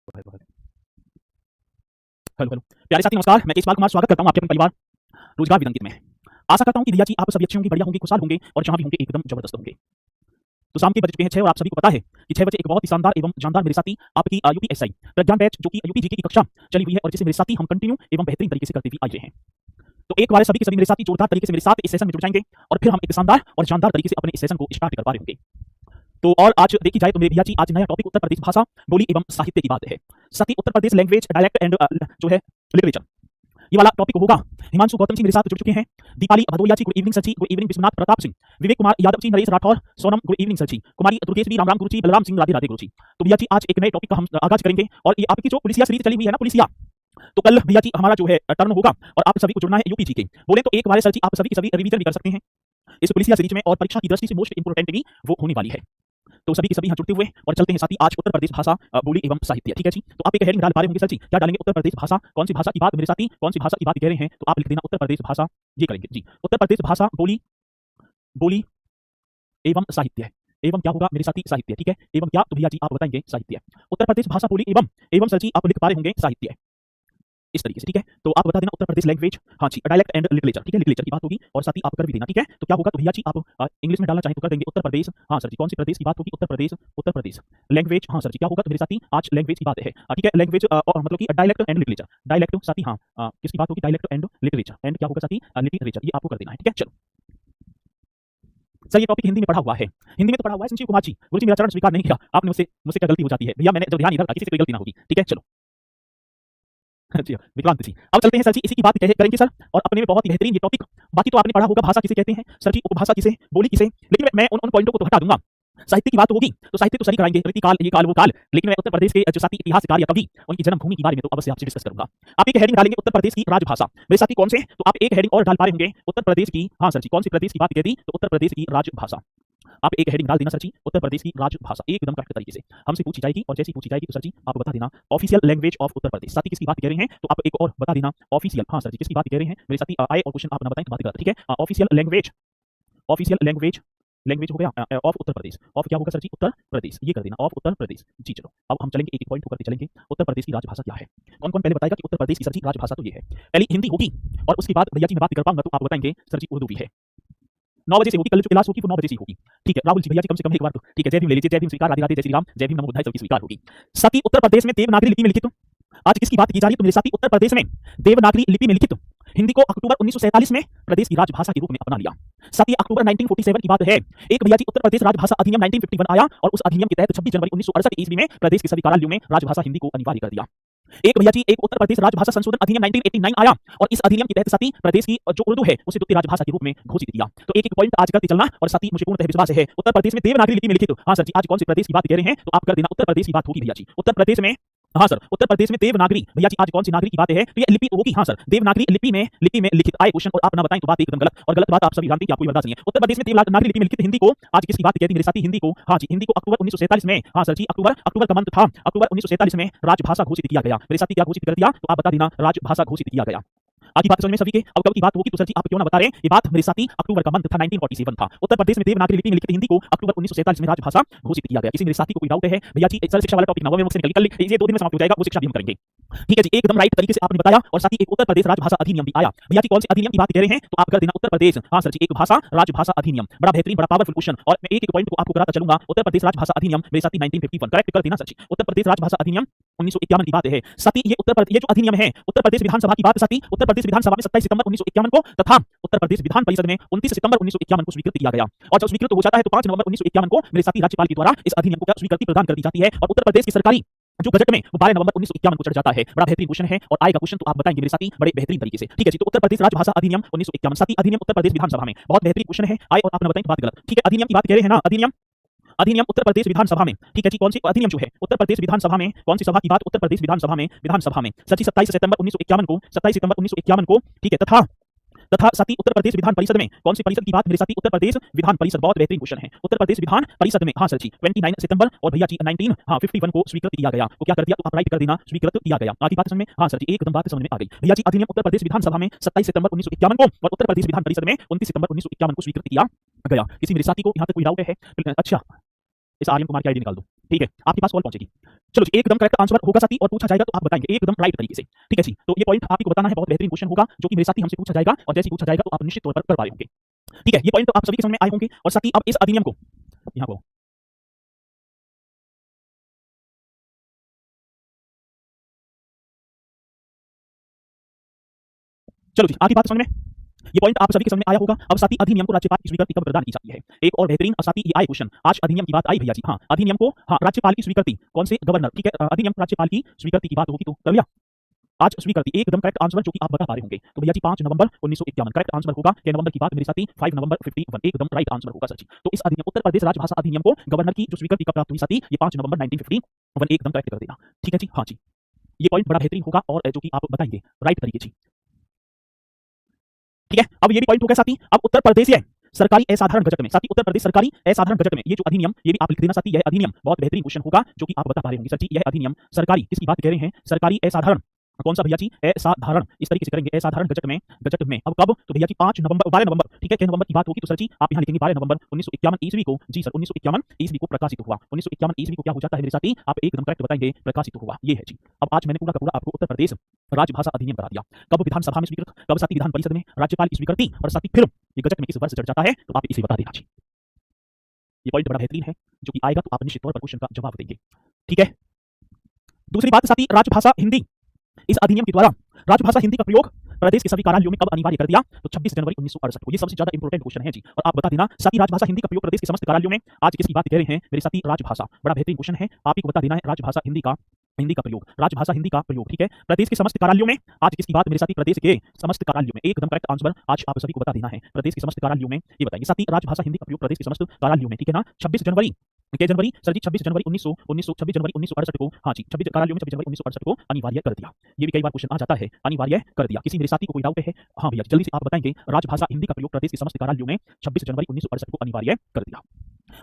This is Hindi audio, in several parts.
हेलो हेलो प्यारे साथी, नमस्कार। मैं केशपाल कुमार स्वागत करता हूं आपके अपने परिवार रोजगार विदंकित में। आशा करता हूं कि भैया जी आप सभी अच्छे होंगे, बढ़िया होंगे, खुशहाल होंगे और जहां भी होंगे एकदम जबरदस्त होंगे। तो शाम के बज चुके हैं 6 और आप सभी को पता है कि 6 बजे एक बहुत ही शानदार एवं जानदार मेरे साथी आपकी यूपीएसआई प्रज्ञान बैच जो कि यूपीजीके की कक्षा चली हुई है और जिसे मेरे साथी हम कंटिन्यू एवं बेहतरीन तरीके से करते हुए आए हैं। तो एक बार सभी के सभी मेरे साथी जोरदार तरीके से मेरे साथ इस सेशन में जुड़ जाएंगे और फिर हम एक शानदार और जानदार तरीके से अपने इस सेशन को स्टार्ट कर पा रहे होंगे। तो और आज देखी जाए तो मेरे भैया जी आज नया टॉपिक उत्तर प्रदेश भाषा, बोली एवं साहित्य की बात है। साथ ही Uttar Pradesh language, dialect and जो है लिटरेचर, ये वाला टॉपिक होगा। हिमांशु गौतम जी मेरे साथ जुड़ चुके हैं। Deepali Bhadauria ji, good evening sir ji. Good evening Vishwanath Pratap Singh, Vivek Kumar Yadav ji, Naresh Rathore, Sonam, good evening sir ji. Kumari Durgesh भी, राम राम गुरु जी, बलराम सिंह, राधे राधे गुरु जी। तो भैया जी आज एक नए टॉपिक का हम आगाज करेंगे और ये आपकी जो पुलिसिया सीरीज चली हुई है ना, पुलिसिया, तो कल भैया जी हमारा जो है टर्न होगा और आप सभी को जुड़ना है यूपीजी के। बोले तो एक बार सर जी आप सभी की सभी रिवीजन भी कर सकते हैं इस पुलिसिया सीरीज में और परीक्षा की दृष्टि से मोस्ट इंपोर्टेंट भी वो होने वाली है। तो सभी के सभी यहाँ जुड़ते हुए और चलते हैं साथी आज उत्तर प्रदेश भाषा, बोली एवं साहित्य। ठीक है जी। तो आप एक हेडिंग डाल पा रहे होंगे सर जी, क्या डालेंगे? उत्तर प्रदेश भाषा। कौन सी भाषा की बात मेरे साथी, कौन सी भाषा की बात कह रहे हैं? तो आप लिख देना उत्तर प्रदेश भाषा, ये करेंगे जी। उत्तर प्रदेश भाषा, बोली, बोली एवं साहित्य। एवं क्या होगा मेरे साथी? साहित्य। ठीक है, एवं क्या? तो भैया जी आप बताएंगे साहित्य। उत्तर प्रदेश भाषा, बोली एवं एवं सर जी आप लिख पा रहे होंगे साहित्य, इस तरीके से। ठीक है, तो आप बता देना उत्तर प्रदेश लैंग्वेज, हाँ जी, डायलेक्ट एंड लिटरेचर। ठीक है, लिटरेचर की बात होगी और साथ ही आप कर भी देना। ठीक है, तो क्या होगा? तो भैया जी आप इंग्लिश में डालना चाहें तो कर देंगे उत्तर प्रदेश, हाँ सर जी। कौन सी प्रदेश की बात होगी? उत्तर प्रदेश, उत्तर प्रदेश लैंग्वेज, हाँ सर जी। क्या होगा? तो मेरे साथी आज लैंग्वेज की बात है। ठीक है, लैंग्वेज मतलब कि डायलेक्ट एंड लिटरेचर, डायलेक्ट साथी, हाँ किसकी बात होगी? डायलेक्ट एंड लिटरेचर, एंड क्या होगा साथी? लिटरेचर, ये आपको कर देना है। ठीक है, चलो सर, ये टॉपिक हिंदी में पढ़ा हुआ है, हिंदी में तो पढ़ा हुआ है। संजीव कुमार जी, गुरु जी मेरा चरण स्वीकार नहीं किया आपने, मुझसे मुझसे क्या गलती हो जाती है भैया? मैंने जब ध्यान इधर था, किसी से कोई गलती ना होगी। ठीक है, चलो जी विक्रांत जी, अब चलते हैं सर जी, इसी की बात करेंगे सर और अपने में बहुत ही बेहतरीन ये टॉपिक। बाकी तो आपने पढ़ा होगा भाषा किसे कहते हैं सर जी, उपभाषा किसे, बोली किसे, लेकिन मैं उन पॉइंटों को तो हटा दूंगा। साहित्य की बात होगी तो साहित्य तो सही कराएंगे, रीति काल, ये काल, वो काल, लेकिन मैं उत्तर प्रदेश के जो साथी इतिहासकार या कवि, उनकी जन्मभूमि के बारे में तो अवश्य आपसे डिस्कस करूंगा। आप एक हेडिंग डालेंगे उत्तर प्रदेश की राजभाषा। मेरे साथी कौन से? तो आप एक हेडिंग और डाल पा रहे होंगे उत्तर प्रदेश की, हाँ सर जी, कौन सी प्रदेश की बात कहती? तो उत्तर प्रदेश की राजभाषा। आप एक हेडिंग डाल देना सर जी, उत्तर प्रदेश की राजभाषा, एकदम करेक्ट तरीके से हमसे पूछी जाएगी और जैसी पूछी जाएगी तो सर जी आप बता देना official language of Uttar Pradesh. साथी किसकी बात कह रहे हैं? तो आप एक और बता देना ऑफिशियल, हाँ सर जी, किसकी बात कह रहे हैं मेरे साथी? आए और क्वेश्चन आप ना बताएं तो बात करते। ठीक है, official language, official language, language हो गया ऑफ उत्तर प्रदेश। ऑफ क्या होगा सर जी? उत्तर प्रदेश, ये कर देना ऑफ उत्तर प्रदेश जी। चलो अब हम चलेंगे एक एक पॉइंट होकर चलेंगे। उत्तर प्रदेश की राजभाषा क्या है? कौन कौन पहले बताएगा कि उत्तर प्रदेश की सर जी राजभाषा तो ये है? पहली हिंदी होगी और उसके बाद भैया जी मैं बात कर पाऊंगा तो आप बताएंगे सर जी उर्दू भी है। 9 बजे से होगी, कल जो क्लास होगी वो 9 बजे से होगी। ठीक है राहुल जी, भैया जी कम से कम एक बार तो ठीक है। जय भीम ले लीजिए, जय भीम स्वीकार, राधे राधे, जय श्री राम, जय भीम, नमो बुद्धाय, सबकी स्वीकार होगी। साथ ही उत्तर प्रदेश में देवनागरी लिपि में लिखित, आज किसकी बात की जा रही है? तो मेरे साथी उत्तर प्रदेश में देवनागरी लिपि में लिखित हिंदी को अक्टूबर 1947 में प्रदेश की राजभाषा के रूप में अपना लिया। साथ ही अक्टूबर 1947 की बात है, एक भैया जी उत्तर प्रदेश राजभाषा अधिनियम 1951 आया और उस अधिनियम के तहत 26 जनवरी 1968 ईस्वी में प्रदेश के सभी कार्यालयों में राजभाषा हिंदी को अनिवार्य कर दिया। एक भैया जी एक उत्तर प्रदेश राजभाषा संशोधन अधिनियम 1989 आया और इस अधिनियम के तहत साथी प्रदेश की जो उर्दू है उसे द्वितीय राजभाषा के रूप में घोषित किया। तो एक एक पॉइंट आज करते चलना और साथी मुझे पूर्णतः विश्वास है उत्तर प्रदेश में देवनागरी लिपि में लिखित, हाँ सर जी, आज कौन से प्रदेश की बात कह रहे हैं? तो आप कर देना उत्तर प्रदेश की बात होगी भैया जी। उत्तर प्रदेश में, हाँ सर, उत्तर प्रदेश में देवनागरी, भैया जी आज कौन सी नागरी की बात है? तो ये लिपि होगी, हाँ सर, देवनागरी लिपि में लिखित। आए क्वेश्चन और आप ना बताएं तो बात एकदम गलत, और गलत बात आप सभी जानते हैं कि आपको बता चाहिए। उत्तर प्रदेश में देवनागरी लिपि में लिखित हिंदी को आज किसकी बात कहती है मेरे साथी? हिंदी को, हाँ जी, हिंदी को अक्टूबर 1947 में, हाँ सर जी, अक्टूबर का मंथ था, अक्टूबर 1947 में राजभाषा घोषित किया गया। मेरे साथी क्या घोषित कर दिया? तो आप बता देना राजभाषा घोषित किया गया। आगे बात समझ में सभी के? अब कब की बात होगी तो सर जी आप क्यों ना बता रहे हैं? ये बात मेरे साथी अक्टूबर का मंथ था 1947 था। उत्तर प्रदेश में देवनागरी लिपि में लिखित हिंदी को अक्टूबर 1947 में राजभाषा घोषित किया गया। किसी मेरे साथी को कोई डाउट है भैया जी? सर शिक्षा वाला टॉपिक नवमे मुख से निकल ये 2 दिन में समाप्त हो जाएगा, वो शिक्षा भी हम करेंगे। ठीक है जी, एकदम राइट तरीके से आपने बताया। और साथ ही एक उत्तर प्रदेश राजभाषा अधिनियम भी आया। भैया जी कौन से अधिनियम की बात कह रहे हैं? तो आप कर देना उत्तर प्रदेश, हाँ सर जी, एक भाषा राजभाषा अधिनियम। बड़ा बेहतरीन, बड़ा पावरफुल क्वेश्चन और मैं एक एक पॉइंट को आपको कराता चलूंगा। उत्तर प्रदेश राजभाषा अधिनियम मेरे साथी 1951 करेक्ट कर देना सर जी। उत्तर प्रदेश राजभाषा अधिनियम 1951 की बात है साथी। ये ये जो अधिनियम है उत्तर प्रदेश विधानसभा की बात साथी, उत्तर प्रदेश विधानसभा में 27 सितंबर 1951 को तथा उत्तर प्रदेश विधान परिषद में 29 सितंबर 1951 को स्वीकृत किया गया। और जब स्वीकृत हो जाता है तो 5 नवंबर 1951 को मेरे साथी राज्यपाल के द्वारा इस अधिनियम को स्वीकृति प्रदान कर दी जाती है और उत्तर प्रदेश की सरकारी जो बजट में वो 12 नवंबर 1951 को चढ़ जाता है। बड़ा बेहतरीन क्वेश्चन है और आएगा क्वेश्चन तो आप बताएंगे मेरे साथी बड़े बेहतरीन तरीके से। ठीक है जी, तो उत्तर प्रदेश राजभाषा अधिनियम 1951 साथी, अधिनियम उत्तर प्रदेश विधानसभा में, बहुत बेहतरीन क्वेश्चन है। आए और आपने बताएं बात गलत। ठीक है, अधिनियम की बात कह रहे हैं ना, अधिनियम, अधिनियम उत्तर प्रदेश विधानसभा में। ठीक है जी, कौन सी अधिनियम जो है उत्तर प्रदेश विधानसभा में, कौन सी सभा की बात? उत्तर प्रदेश विधानसभा में, विधानसभा में सची 27 सितंबर 1951 को, 27 सितंबर 1951 को। ठीक है, तथा साथी उत्तर प्रदेश विधान परिषद में, कौन सी परिषद की बात मेरे साथी? उत्तर प्रदेश विधान परिषद, बहुत बेहतरीन क्वेश्चन है। उत्तर प्रदेश विधान परिषद में, हाँ सर जी, 29 सितंबर और भैया जी 1951 को स्वीकृत किया गया। तो क्या कर दिया? तो आप राइट कर देना स्वीकृत किया गया। आगे बात समझ में? हाँ सर जी, एकदम बात समझ में आ गई भैया जी। अधिनियम उत्तर प्रदेश विधानसभा में 27 सितंबर 1951 को और उत्तर प्रदेश विधान परिषद में 29 सितंबर 1951 को स्वीकृत किया गया। किसी मेरे साथी को यहाँ तक कोई डाउट है? अच्छा, इस आर्यन कुमार की आईडी निकाल दो। ठीक है, आपके पास कॉल पहुंचेगी। चलो जी, एकदम करेक्ट आंसर होगा साथी, और पूछा जाएगा तो आप बताएंगे एकदम राइट तरीके से। ठीक है जी, तो ये पॉइंट आपको बताना है, बहुत बेहतरीन क्वेश्चन होगा जो कि मेरे साथी हमसे पूछा जाएगा, और जैसे ही पूछा जाएगा तो आप निश्चित तौर पर कर पा रहे होंगे। ठीक है, ये पॉइंट तो आप सभी के समझ में आए होंगे। और साथी अब इस अधिनियम को यहाँ को, चलो जी, आपकी बात समझ में, ये पॉइंट आप सभी के समझ में आया होगा। अब साथी अधिनियम को राज्यपाल की स्वीकृति कब प्रदान की जाती है? एक और बेहतरीन साथी ये आए क्वेश्चन, आज अधिनियम की बात आई भैया जी। हाँ, अधिनियम को, हाँ, राज्यपाल की स्वीकृति कौन से गवर्नर, ठीक है, अधिनियम राज्यपाल की स्वीकृति की बात होगी तो कर लिया आज स्वीकृति, एकदम करेक्ट आंसर जो कि आप बता पा रहे होंगे। तो भैया जी 5 नवंबर 1951 करेक्ट आंसर होगा। क्या नवंबर की बात मेरे साथी 5 नवंबर 51 एकदम राइट आंसर होगा सर जी। तो इस अधिनियम उत्तर प्रदेश राजभाषा अधिनियम को गवर्नर की जो स्वीकृति कब प्राप्त हुई साथी, ये 5 नवंबर 1951 एकदम करेक्ट कर देना। ठीक है जी, हाँ जी, ये पॉइंट बड़ा बेहतरीन होगा और जो कि आप बताएंगे राइट तरीके जी। ठीक है, अब ये भी पॉइंट हो गया साथी। अब उत्तर प्रदेश है सरकारी असाधारण गजट में, साथी उत्तर प्रदेश सरकारी असाधारण गजट में ये जो अधिनियम, ये भी आप लिख देना साथी। यह अधिनियम बहुत बेहतरीन क्वेश्चन होगा जो कि आप बता पा रहे होंगे सर जी। यह अधिनियम सरकारी किसकी बात कह रहे हैं? सरकारी असाधारण, कौन सा भैया जी? असाधारण, इस तरीके से करेंगे असाधारण गजट में, गजट में। अब कब? तो भैया जी 5 नवंबर 12 नवंबर, ठीक है, क्या नवंबर की बात होगी तो सर जी आप यहाँ लिखेंगे 12 नवंबर 1951 ईस्वी को। जी सर, 1951 ईस्वी को प्रकाशित हुआ। 1951 ईस्वी को क्या हो जाता है मेरे साथी? आप एकदम करेक्ट बताएंगे, प्रकाशित हुआ। ये है जी। अब आज मैंने पूरा का पूरा आपको उत्तर प्रदेश राजभाषा अधिनियम करा दिया। कब विधानसभा में स्वीकृत, कब साथी विधान परिषद में राज्यपाल की स्वीकृति, और साथी फिर ये गजट में किस वर्ष चढ़ जाता है, तो आप इसे बता देना जी। ये पॉइंट बड़ा बेहतरीन है जो कि आएगा तो आप निश्चित तौर पर क्वेश्चन का जवाब देंगे। ठीक है, दूसरी बात साथी, राजभाषा हिंदी इस अधिनियम के द्वारा राजभाषा हिंदी का प्रयोग प्रदेश के सभी कार्यालयों में कब अनिवार्य कर दिया? तो 26 जनवरी 1968 को। ये सबसे ज्यादा इंपॉर्टेंट क्वेश्चन है जी, और आप बता देना साथी राजभाषा हिंदी का प्रयोग प्रदेश के समस्त कार्यालयों में, आज किसकी बात कह रहे हैं मेरे साथी? राजभाषा, बड़ा बेहतरीन क्वेश्चन है, आप ही को बता देना है राजभाषा हिंदी का, हिंदी का प्रयोग, राजभाषा हिंदी का प्रयोग। ठीक है, प्रदेश के समस्त कार्यालयों में, आज किसकी बात मेरे साथी? प्रदेश के समस्त कार्यालयों में, एकदम करेक्ट आंसर आज आप सभी को बता देना है, प्रदेश के समस्त कार्यालयों में। ये बताइए साथी राजभाषा हिंदी का प्रयोग प्रदेश के समस्त कार्यालयों में, ठीक है ना? 26 जनवरी, क्या जनवरी सर जी? 26 जनवरी 26 जनवरी 1968 को, हाँ जी, 26 कार्यालयों में 26 जनवरी 1968 को अनिवार्य कर दिया। ये भी कई बार क्वेश्चन आ जाता है, अनिवार्य कर दिया। किसी मेरे साथी को कोई डाउट है? हाँ भैया जल्दी से आप बताएंगे, राजभाषा हिंदी का प्रयोग प्रदेश के समस्त कार्यालयों में 26 जनवरी 1968 को अनिवार्य कर दिया।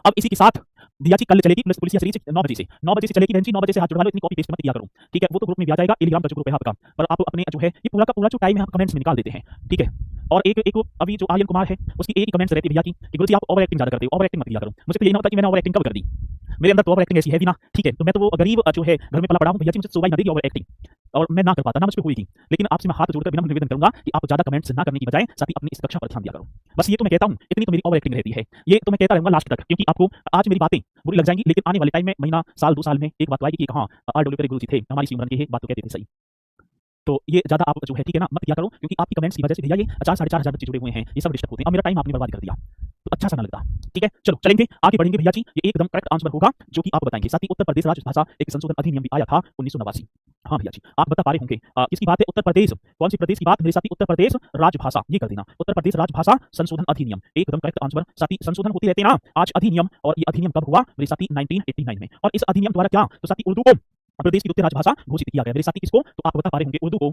अब इसी के साथ भैया जी कल चलेगी पुलिस पुलिसिया सीरीज 9 बजे से, 9 बजे से चलेगी बहन जी, 9 बजे से हाथ जुड़वा लो, इतनी कॉपी पेस्ट मत किया करो। ठीक है, वो तो ग्रुप में भी आ जाएगा, टेलीग्राम का जो ग्रुप है आपका, पर आप अपने जो है ये पूरा का पूरा जो टाइम है आप कमेंट्स में निकाल देते हैं। ठीक है, और एक एक अभी जो आर्यन कुमार है उसकी एक ही कमेंट्स रहती है भैया की कि गुरु जी आप ओवर एक्टिंग ज्यादा करते हो, ओवर एक्टिंग मत किया करो। मुझे तो ये ना होता कि मैंने ओवर एक्टिंग कब कर दी, मेरे अंदर तो ओवर एक्टिंग ऐसी है भी ना। ठीक है, तो मैं तो वो गरीब जो है घर में पला पड़ा हूँ भैया जी, मुझे सुबह ना देगी ओवर एक्टिंग, और मैं ना कर पाता, ना मुझ पे हुई थी। लेकिन आपसे मैं हाथ जोड़कर विनम्र निवेदन करूंगा कि आप ज्यादा कमेंट्स ना करने की बजाय साथ ही अपनी इस कक्षा पर ध्यान दिया करो। बस ये तो मैं कहता हूँ, इतनी तो मेरी ओवर एक्टिंग रहती है, ये तो मैं कहता रहूंगा लास्ट तक, क्योंकि आपको आज मेरी बातें बुरी लग जाएंगी, लेकिन आने वाले टाइम में महीना साल 2 साल में एक बात तो आएगी कि हाँ RW के गुरु जी थे, हमारी सी उम्र के बात तो कहते थे सही। तो ये ज्यादा आप जो है ठीक है ना मत किया करो, क्योंकि आपकी कमेंट्स की वजह से भैया ये 4 साढ़े 4 हजार बच्चे जुड़े हुए हैं, ये सब डिस्टर्ब होते हैं, अब मेरा टाइम आपने बर्बाद कर दिया तो अच्छा सा ना लगता। ठीक है, चलो चलेंगे आगे बढ़ेंगे भैया जी। ये एकदम करेक्ट आंसर होगा जो कि आप बताएंगे। साथ ही उत्तर प्रदेश राजभाषा एक संशोधन अधिनियम भी आया था 1989। हाँ भैया जी आप बता पा रहे होंगे, किसकी बात है? उत्तर प्रदेश, कौन सी प्रदेश की बात मेरे साथी? उत्तर प्रदेश राजभाषा, ये कर देना, उत्तर प्रदेश राजभाषा संशोधन अधिनियम, एकदम करेक्ट आंसर। साथी संशोधन होते रहते हैं ना, आज अधिनियम, और ये अधिनियम कब हुआ मेरे साथी? 1989 में। और इस अधिनियम द्वारा क्या, तो साथी उर्दू को प्रदेश की द्वितीय राजभाषा घोषित किया गया मेरे साथी। किसको? तो आप बता पा रहे होंगे उर्दू को,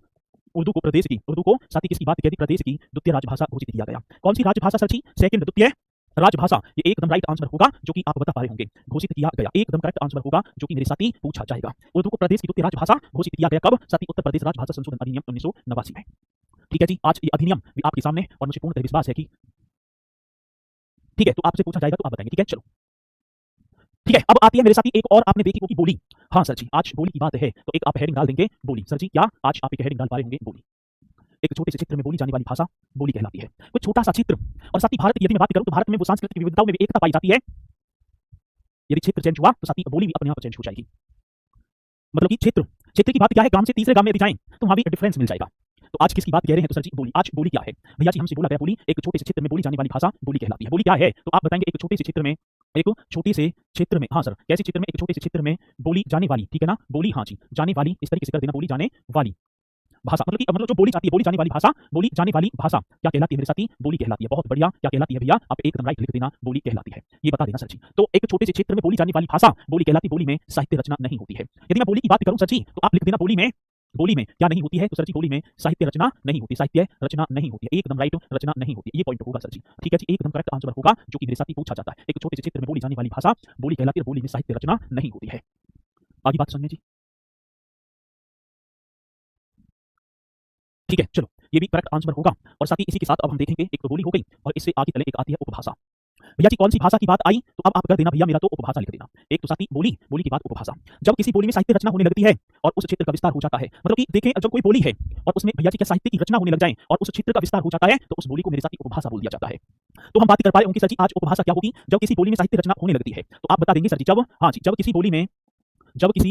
उर्दू को प्रदेश की, उर्दू को साथी किसकी बात कह दी? प्रदेश की द्वितीय राजभाषा घोषित किया गया। कौन सी राजभाषा सर जी? सेकंड, द्वितीय राजभाषा, ये एकदम राइट आंसर होगा जो कि आप बता पा रहे होंगे, घोषित किया गया, एकदम करेक्ट आंसर होगा जो कि मेरे साथी पूछा जाएगा। उर्दू को प्रदेश की द्वितीय राजभाषा घोषित किया गया कब साथी? उत्तर प्रदेश राजभाषा संशोधन अधिनियम 1989 में। ठीक है जी, आज ये अधिनियम भी आपके सामने, और मुझे पूर्ण विश्वास है कि ठीक है, तो आपसे पूछा जाएगा तो आप बताएंगे। ठीक है, चलो ठीक है, अब आती है मेरे साथी एक और आपने देखी होगी बोली। हाँ सर जी, आज बोली की बात है तो एक आप हेडिंग डाल देंगे बोली। सर जी क्या आज आप एक हेडिंग डाल पा रहे होंगे? बोली। एक छोटे से चित्र में बोली जाने वाली भाषा बोली कहलाती है। कोई छोटा सा चित्र, और साथ ही भारत की यदि मैं बात करूं तो भारत में वो सांस्कृतिक विविधताओं में भी एकता पाई जाती है। यदि क्षेत्र चेंज हुआ तो साथ ही बोली भी अपने आप चेंज हो जाएगी। मतलब कि क्षेत्र, क्षेत्र की बात क्या है? गांव से तीसरे गांव में यदि जाएं तो वहां भी डिफरेंस मिल जाएगा। तो आज किसकी बात कह रहे हैं? तो सर जी बोली। आज बोली क्या है भैया जी? हमसे बोला गया बोली एक छोटे से क्षेत्र में बोली जाने वाली भाषा बोली कहलाती है। बोली क्या है तो आप बताएंगे? एक छोटे से क्षेत्र में, एक छोटे से क्षेत्र में, हाँ सर कैसे क्षेत्र में? एक छोटे से क्षेत्र में बोली जाने वाली, ठीक है ना, बोली, हाँ जी जाने वाली, इस तरीके से कर देना, बोली जाने वाली भाषा, मतलब कि मतलब जो बोली जाती है, बोली जाने वाली भाषा, बोली जाने वाली भाषा क्या कहलाती है मेरे साथी? बोली कहलाती है। बहुत बढ़िया, क्या कहलाती है भैया? आप एकदम राइट लिख देना, बोली कहलाती है, ये बता देना सर जी। तो एक छोटे से क्षेत्र में बोली जाने वाली भाषा बोली कहलाती, बोली में साहित्य रचना नहीं होती है। यदि मैं बोली की बात करूं सर जी तो आप लिख देना बोली में, बोली में क्या नहीं होती है? तो सर जी बोली में साहित्य रचना नहीं होती, साहित्य रचना नहीं होती है, एकदम राइट, रचना नहीं होती, ये पॉइंट होगा सर जी। ठीक है जी, एकदम करेक्ट आंसर होगा जो कि मेरे साथ ही पूछा जाता है। एक छोटे से क्षेत्र में बोली जाने वाली भाषा बोली कहलाती है, बोली में साहित्य रचना नहीं होती है। आगे बात समझिए जी। ठीक है, चलो ये भी करेक्ट आंसर होगा, और साथ ही इसी के साथ अब हम देखेंगे, एक तो बोली हो गई और इससे आगे चले एक आती है उपभाषा। भैया जी कौन सी भाषा की बात आई तो अब आप कर देना भैया मेरा तो उपभाषा लिख देना। एक तो साथी बोली, बोली की बात उपभाषा। जब किसी बोली में साहित्य रचना होने लगती है और उस क्षेत्र का विस्तार हो जाता है, मतलब कि देखें जब कोई बोली है और उसमें भैया जी क्या साहित्य की रचना होने लग जाए और उस क्षेत्र का विस्तार हो जाता है तो उस बोली को मेरे साथी उपभाषा बोल दिया जाता है। तो हम बात कर पाए उनकी सर जी आज उपभाषा क्या होगी जब किसी बोली में साहित्य रचना होने लगती है। तो आप बता देंगे सर जी जब, हाँ जी, जब किसी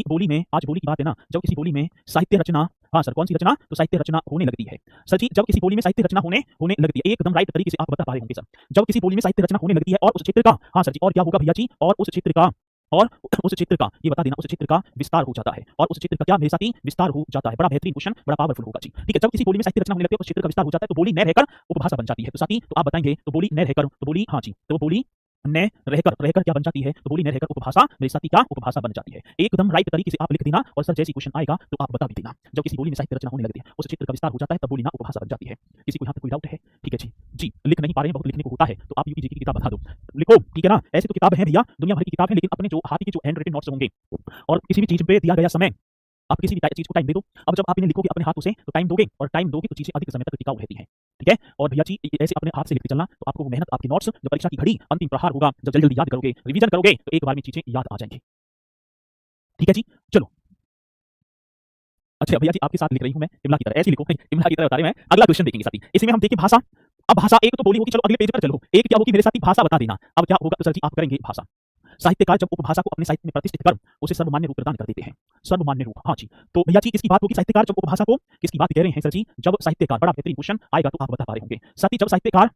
बोली में आज बोली की बात है ना, जब किसी बोली में साहित्य रचना, हाँ सर कौन सी रचना, तो साहित्य रचना होने लगती है। सर जी जब किसी बोली में साहित्य रचना होने लगती है, एकदम राइट तरीके से आप बता पा रहे होंगे सर। जब किसी बोली में साहित्य रचना होने लगती है और उस क्षेत्र का, हाँ सर जी, और क्या होगा भैया जी, और उस क्षेत्र का, और उस क्षेत्र का, ये बता देना, उस क्षेत्र का विस्तार हो जाता है। और उस क्षेत्र का क्या मेरे साथी, विस्तार हो जाता है। बड़ा बेहतरीन क्वेश्चन, बड़ा पावरफुल होगा जी। ठीक है, जब किसी बोली में साहित्य रचना होने लगती है उस क्षेत्र का विस्तार हो जाता है तो बोली न रहकर उपभाषा बन जाती है। तो साथी तो आप बताएंगे तो बोली न रहकर, तो बोली, हाँ जी, तो बोली न रहकर क्या बन जाती है, तो बोली न रहकर उपभाषा मेरे साथी क्या उपभाषा बन जाती है। एकदम राइट तरीके से आप लिख देना और सर जैसी क्वेश्चन आएगा तो आप बता भी देना। जब किसी बोली में साहित्य रचना होने लगती है उस क्षेत्र का विस्तार हो जाता है तब बोली ना उपभाषा बन जाती है। किसी को यहाँ तक कोई डाउट है? ठीक है जी, जी लिख नहीं पा रहे हैं, बहुत लिखने को होता है तो आप यूपीजी की किताब बता दो, लिखो, ठीक है ना। ऐसे तो किताब है भैया, दुनिया भर की किताब है, लेकिन अपने जो हाथ के जो हैंड रिटन नोट्स होंगे और किसी भी चीज पे दिया गया समय, आप किसी भी चीज को टाइम दे दो। अब जब आप इन्हें लिखोगे अपने हाथों से तो टाइम दोगे, और टाइम दोगे तो चीजें अधिक समय तक टिकाऊ रहती हैं। ठीक है, और भैया जी ऐसे अपने हाथ से लिखते चलना तो आपको वो मेहनत, आपके नोट्स, जब परीक्षा की घड़ी अंतिम प्रहार होगा, जब जल्दी जल्दी याद करोगे, रिवीजन करोगे तो एक बार में चीजें याद आ जाएंगी। ठीक है जी, चलो। अच्छा भैया जी आपके साथ लिख रही हूं मैं इमला की तरह, ऐसे लिखो इमला की तरह बता रहे हैं। अगला क्वेश्चन देखेंगे साथी, इसमें हम देखें भाषा। अब भाषा एक तो बोली होगी, चलो अगले पेज पर चलो, एक क्या होगी मेरे साथी, भाषा बता देना। अब क्या होगा तो सर जी आप करेंगे भाषा। साहित्यकार जब उपभाषा को अपने साहित्य में प्रतिष्ठित कर उसे सर्वमान्य रूप प्रदान कर देते हैं। सर्वमान्य रूप, हाँ जी। तो भैया जी किसकी बात होगी, साहित्यकार जब उपभाषा को, किसकी बात कह रहे हैं सर जी, जब साहित्यकार, बड़ा बेहतरीन क्वेश्चन आएगा तो आप बता पा रहे होंगे साथी, जब साहित्यकार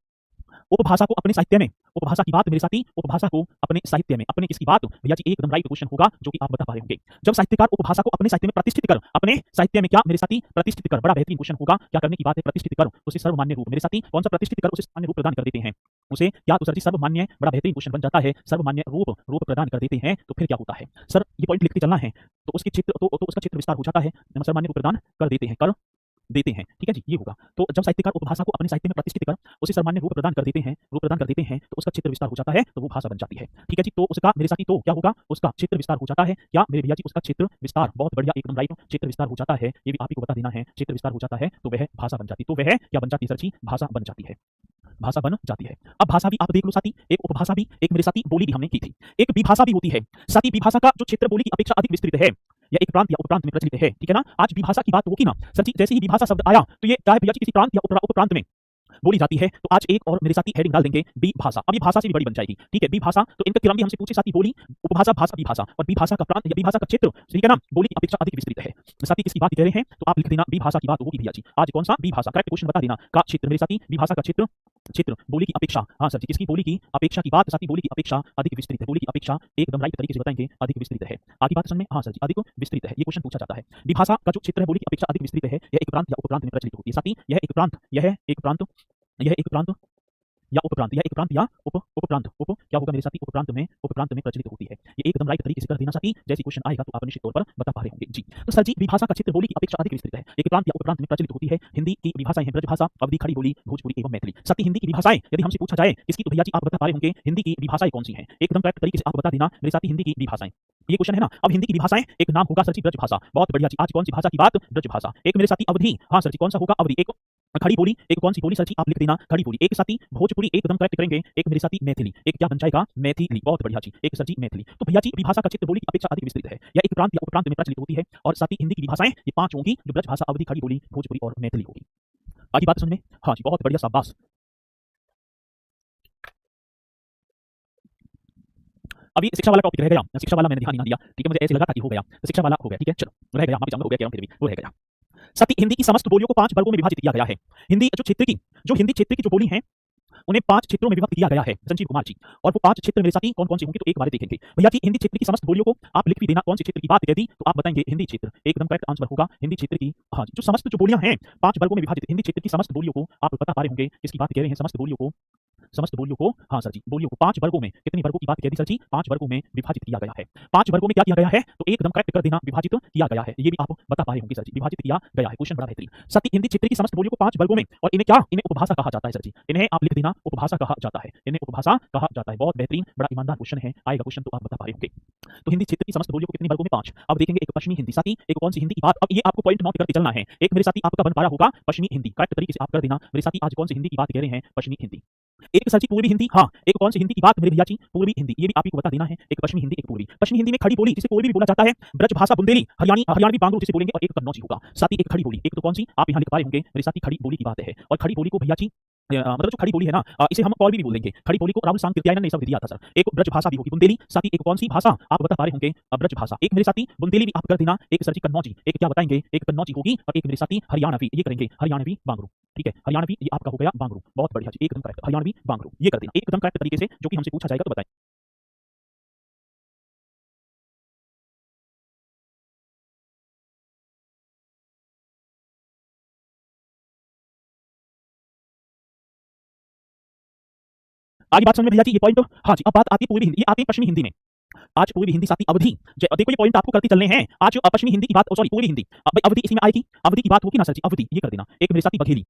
उपभाषा को अपने साहित्य में, उपभाषा की बात मेरे साथी, उपभाषा को अपने साहित्य में, अपने किसकी बात भैया जी, एकदम राइट क्वेश्चन होगा जो कि आप बता पा रहे होंगे। जब साहित्यकार उपभाषा को अपने साहित्य में प्रतिष्ठित कर, अपने साहित्य में क्या मेरे साथी, प्रतिष्ठित कर, बड़ा बेहतरीन क्वेश्चन होगा, क्या करने की बात है, प्रतिष्ठित कर, उसे सर्वमान्य रूप मेरे साथी, कौन सा प्रतिष्ठित कर, उसे सामान्य रूप प्रदान कर देते हैं। उसे क्या तो सर जी सर्वमान्य, बड़ा बेहतरीन क्वेश्चन बन जाता है, सर्वमान्य रूप प्रदान कर देते हैं तो फिर क्या होता है सर, ये पॉइंट लिखते चलना है तो उसके चित्र तो उसका चित्र विस्तार हो जाता है, सर्वमान्य रूप प्रदान कर देते हैं, कर देते हैं। ठीक है जी, ये होगा। तो जब साहित्यकार उपभाषा को अपने साहित्य में प्रतिष्ठित कर उसे सर्वमान्य रूप प्रदान कर देते हैं, तो उसका चित्र विस्तार हो जाता है तो वो भाषा बन जाती है। ठीक है जी, तो उसका मेरे साथी तो क्या होगा, उसका चित्र विस्तार हो जाता है, क्या मेरे भैया जी, उसका चित्र विस्तार, बहुत बढ़िया, एकदम राइट, चित्र विस्तार हो जाता है, ये भी आप ही को बता देना है, चित्र विस्तार हो जाता है तो वह भाषा बन जाती, तो वह क्या बन जाती है सर जी, भाषा बन जाती है, भाषा बन जाती है। अब भाषा भी आप देख लो साथी, एक उपभाषा भी, एक मेरे साथी बोली भी हमने की थी, एक विभाषा भी होती है साथी। विभाषा का जो क्षेत्र बोली की अपेक्षा अधिक विस्तृत है या एक प्रांत या उपप्रांत में प्रचलित है। ठीक है ना, आज विभाषा की बात होगी ना सर जी, जैसे ही विभाषा शब्द आया तो ये चाहे भैया जी किसी प्रांत या उपप्रांत में बोली जाती है तो आज एक और मेरे साथी हेडिंग डाल देंगे बी भाषा। अब ये भाषा से भी बड़ी बन जाएगी। ठीक है, बी भाषा, तो इनका क्रम भी हमसे पूछे साथी, बोली, उपभाषा, भाषा, विभाषा, और विभाषा का प्रांत या विभाषा का क्षेत्र, ठीक है ना, बोली की अपेक्षा अधिक विस्तृत है। साथी किसकी बात कह रहे हैं तो आप लिख देना बी भाषा की बात होगी भैया जी। आज कौन सा, बी भाषा, करेक्ट क्वेश्चन बता देना, का क्षेत्र मेरे साथी, विभाषा का क्षेत्र, क्षेत्र बोली की अपेक्षा, हाँ सर जी, किसकी, बोली की अपेक्षा की बात साथी, बोली की अपेक्षा अधिक विस्तृत है, बोली की अपेक्षा एकदम राइट तरीके से बताएंगे अधिक विस्तृत है। आगे बात समझ में, हाँ सर जी, अधिक विस्तृत है, ये क्वेश्चन पूछा जाता है। विभाषा का जो क्षेत्र है बोली की अपेक्षा अधिक विस्तृत है, यह एक प्रांत या उपप्रांत में प्रचलित होती है साथी, यह एक प्रांत, यह एक प्रांत, यह एक प्रांत या उपप्रांत, या एक प्रांत या उपप्रांत, उप क्या होगा मेरे साथी, उपप्रांत में प्रचलित होती है। ये एकदम राइट तरीके से कर देना साथी, जैसी क्वेश्चन आएगा तो आप निश्चित तौर पर बता पा रहे होंगे जी। तो सर जी विभाषा का क्षेत्र बोली की अपेक्षा अधिक विस्तृत है, एक प्रांत या उपप्रांत में प्रचलित होती है। हिंदी की विभाषाएं हैं ब्रजभाषा, अवधी, खड़ी बोली, भोजपुरी एवं मैथिली। साथी हिंदी की विभाषाएं यदि हमसे पूछा जाए किसकी, तो भैया जी आप बता पा रहे होंगे हिंदी की विभाषाएं कौन सी हैं, एकदम करेक्ट तरीके से आप बता देना मेरे साथी, हिंदी की विभाषाएं, ये क्वेश्चन है ना। अब हिंदी की विभाषाएं, एक नाम होगा सर जी ब्रजभाषा, बहुत बढ़िया जी। आज कौन सी भाषा की बात, ब्रजभाषा। एक मेरे साथी अवधी, हाँ सर जी, कौन सा होगा, अवधी। एक खड़ी बोली, एक कौन सी बोली सर जी, आप लिख देना खड़ी बोली। एक साथी भोजपुरी, एकदम करेक्ट करेंगे, एक मेरे साथी मैथिली, एक क्या बन जाएगा, मैथिली, बहुत बढ़िया जी, एक सर जी मैथिली। तो भैया जी विभाषा का क्षेत्र बोली की अपेक्षा अधिक विस्तृत है, या एक प्रांत या उपप्रांत में प्रचलित होती है, और साथी हिंदी की विभाषाएं ये 5 होंगी जो ब्रजभाषा, अवधी, खड़ी बोली, भोजपुरी और मैथिली होगी। आगे बात समझ में, हाँ जी, बहुत बढ़िया, शाबाश। अभी शिक्षा वाला टॉपिक रह गया, शिक्षा वाला मैंने ध्यान नहीं दिया, ठीक है, मुझे ऐसे लगा था कि हो गया, तो शिक्षा वाला हो गया, ठीक है, चलो रह गया, माफी चाहूंगा, हो गया क्या, फिर भी वो रह गया साथी। हिंदी की समस्त बोलियों को 5 वर्गों में विभाजित किया गया है। हिंदी क्षेत्र की जो बोली हैं उन्हें 5 क्षेत्रों में विभक्त किया गया है संजीव कुमार जी, और वो 5 क्षेत्र मेरे साथी कौन कौन से होंगे तो एक बार देखेंगे भैया जी। हिंदी क्षेत्र की समस्त बोलियों को आप लिख भी देना, कौन से क्षेत्र की बात कह दी तो आप बताएंगे हिंदी क्षेत्र, एकदम करेक्ट आंसर होगा हिंदी क्षेत्र की, हाँ जो समस्त जो बोलियां हैं 5 वर्गों में विभाजित, हिंदी क्षेत्र की समस्त बोलियों को आप बता पा रहे होंगे किसकी बात कह रहे हैं, समस्त बोलियों को, हाँ सर जी, बोलियों को 5 वर्गों में, कितनी वर्गों की बात कह दी सर जी, 5 वर्गों में विभाजित किया गया है। 5 वर्गों में क्या किया गया है तो एकदम करेक्ट कर देना, विभाजित किया गया है, ये भी आप बता पाए होंगे सर जी, विभाजित किया गया है, क्वेश्चन बड़ा बेहतरीन। साथी हिंदी क्षेत्र की समस्त बोलियों को 5 वर्गों में, और इन्हें क्या, इन्हें उपभाषा कहा जाता है सर जी, इन्हें आप लिख देना उपभाषा कहा जाता है, इन्हें उपभाषा कहा जाता है, बहुत बेहतरीन, बड़ा ईमानदार क्वेश्चन है, आएगा क्वेश्चन तो आप बता पा रहे होंगे। तो हिंदी क्षेत्र की समस्त बोलियों को कितनी वर्गों में, 5। अब देखेंगे एक पश्चिमी हिंदी साथी, एक कौन सी हिंदी की बात, अब ये आपको पॉइंट नोट करके चलना है, एक मेरे साथी आपका बन पा रहा होगा पश्चिमी हिंदी, करेक्ट तरीके से आप कर देना मेरे साथी। आज कौन सी हिंदी की बात कह रहे हैं, पश्चिमी हिंदी। एक सर जी पूर्वी हिंदी, हाँ, एक कौन सी हिंदी की बात मेरे भैया जी? पूर्वी हिंदी, ये भी आप ही को बता देना है। एक पश्चिमी हिंदी, एक पूर्वी। पश्चिमी हिंदी में खड़ी बोली जिसे कोई भी बोला जाता है, ब्रज भाषा बुंदेली, हरियाणवी बांग्लू जिसे बोलेंगे, और एक कन्नौजी होगा। साथ ही एक खड़ी बोली, एक तो कौन सी आप यहाँ लिख पा रहे होंगे मेरे साथी, खड़ी बोली की बात है। और खड़ी बोली को भैया जी मतलब जो खड़ी बोली है ना, इसे हम कौलवी भी बोल देंगे। खड़ी बोली को राहुल सांकृत्यायन ने शब्द दिया था सर। एक ब्रज भाषा भी होगी बुंदेली, साथ ही एक कौन सी भाषा आप बता पा रहे होंगे? ब्रज भाषा। एक मेरे साथी बुंदेली भी आप कर देना, एक सर जी कन्नौजी, एक क्या बताएंगे? एक कन्नौजी होगी, और एक मेरे साथी हरियाणवी, ये करेंगे हरियाणवी बांग्रू। ठीक है, हरियाणवी ये आपका हो गया बांग्रू। बहुत बढ़िया जी, एकदम करेक्ट, हरियाणवी बांग्रू ये कर देना एकदम करेक्ट तरीके से, जो कि हमसे पूछा जाएगा तो बताएं। आगे बात समझ में भैया जी, ये पॉइंट तो हाँ जी। अब बात आती है पूर्वी हिंदी, ये आती है पश्चिमी हिंदी में। आज पूर्वी हिंदी साथी अवधि, देखो ये पॉइंट आपको करते चलने हैं। आज पश्चिमी हिंदी की बात, सॉरी पूर्वी हिंदी, भाई अवधि इसी में आएगी। अवधि की बात होगी ना सर जी, अवधि ये कर देना। एक मेरे साथी बघेली,